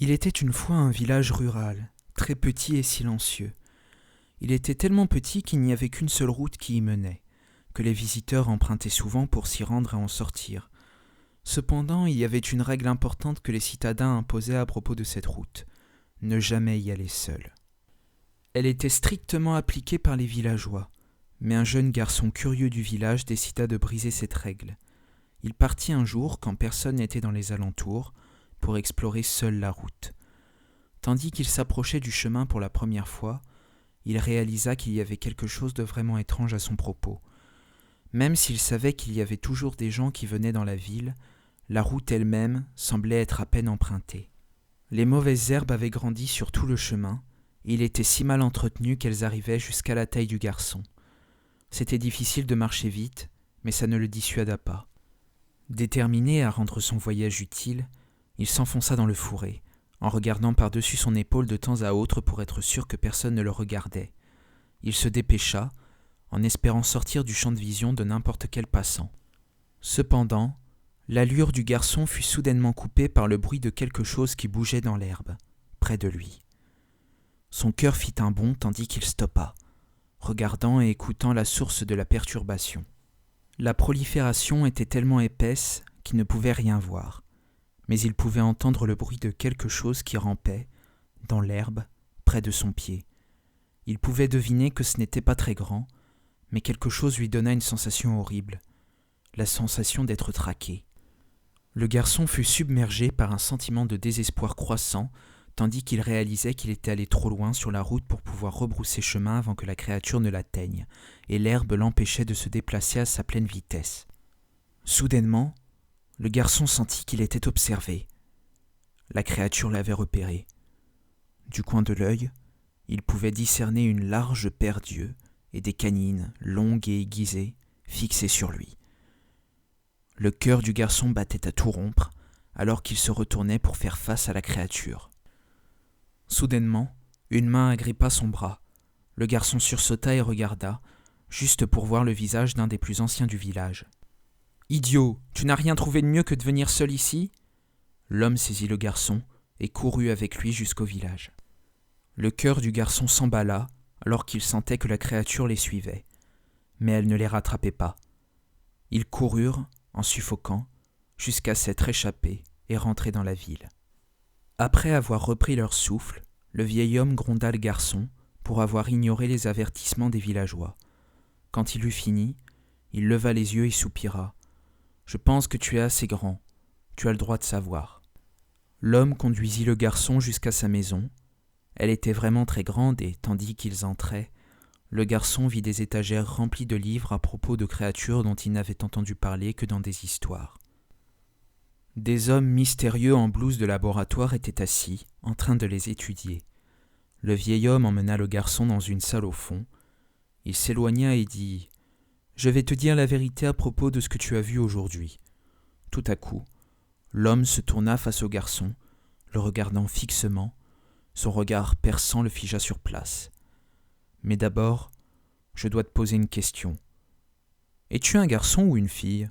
Il était une fois un village rural, très petit et silencieux. Il était tellement petit qu'il n'y avait qu'une seule route qui y menait, que les visiteurs empruntaient souvent pour s'y rendre et en sortir. Cependant, il y avait une règle importante que les citadins imposaient à propos de cette route: ne jamais y aller seul. Elle était strictement appliquée par les villageois, mais un jeune garçon curieux du village décida de briser cette règle. Il partit un jour, quand personne n'était dans les alentours, pour explorer seul la route. Tandis qu'il s'approchait du chemin pour la première fois, il réalisa qu'il y avait quelque chose de vraiment étrange à son propos. Même s'il savait qu'il y avait toujours des gens qui venaient dans la ville, la route elle-même semblait être à peine empruntée. Les mauvaises herbes avaient grandi sur tout le chemin, et il était si mal entretenu qu'elles arrivaient jusqu'à la taille du garçon. C'était difficile de marcher vite, mais ça ne le dissuada pas. Déterminé à rendre son voyage utile, il s'enfonça dans le fourré, en regardant par-dessus son épaule de temps à autre pour être sûr que personne ne le regardait. Il se dépêcha, en espérant sortir du champ de vision de n'importe quel passant. Cependant, l'allure du garçon fut soudainement coupée par le bruit de quelque chose qui bougeait dans l'herbe, près de lui. Son cœur fit un bond tandis qu'il stoppa, regardant et écoutant la source de la perturbation. La prolifération était tellement épaisse qu'il ne pouvait rien voir, mais il pouvait entendre le bruit de quelque chose qui rampait, dans l'herbe, près de son pied. Il pouvait deviner que ce n'était pas très grand, mais quelque chose lui donna une sensation horrible, la sensation d'être traqué. Le garçon fut submergé par un sentiment de désespoir croissant, tandis qu'il réalisait qu'il était allé trop loin sur la route pour pouvoir rebrousser chemin avant que la créature ne l'atteigne, et l'herbe l'empêchait de se déplacer à sa pleine vitesse. Soudainement, le garçon sentit qu'il était observé. La créature l'avait repéré. Du coin de l'œil, il pouvait discerner une large paire d'yeux et des canines longues et aiguisées fixées sur lui. Le cœur du garçon battait à tout rompre alors qu'il se retournait pour faire face à la créature. Soudainement, une main agrippa son bras. Le garçon sursauta et regarda, juste pour voir le visage d'un des plus anciens du village. « Idiot, tu n'as rien trouvé de mieux que de venir seul ici ?» L'homme saisit le garçon et courut avec lui jusqu'au village. Le cœur du garçon s'emballa alors qu'il sentait que la créature les suivait, mais elle ne les rattrapait pas. Ils coururent, en suffoquant, jusqu'à s'être échappés et rentrés dans la ville. Après avoir repris leur souffle, le vieil homme gronda le garçon pour avoir ignoré les avertissements des villageois. Quand il eut fini, il leva les yeux et soupira. « Je pense que tu es assez grand, tu as le droit de savoir. » L'homme conduisit le garçon jusqu'à sa maison. Elle était vraiment très grande et, tandis qu'ils entraient, le garçon vit des étagères remplies de livres à propos de créatures dont il n'avait entendu parler que dans des histoires. Des hommes mystérieux en blouse de laboratoire étaient assis, en train de les étudier. Le vieil homme emmena le garçon dans une salle au fond. Il s'éloigna et dit « Je vais te dire la vérité à propos de ce que tu as vu aujourd'hui. » Tout à coup, l'homme se tourna face au garçon, le regardant fixement. Son regard perçant le figea sur place. « Mais d'abord, je dois te poser une question. Es-tu un garçon ou une fille ?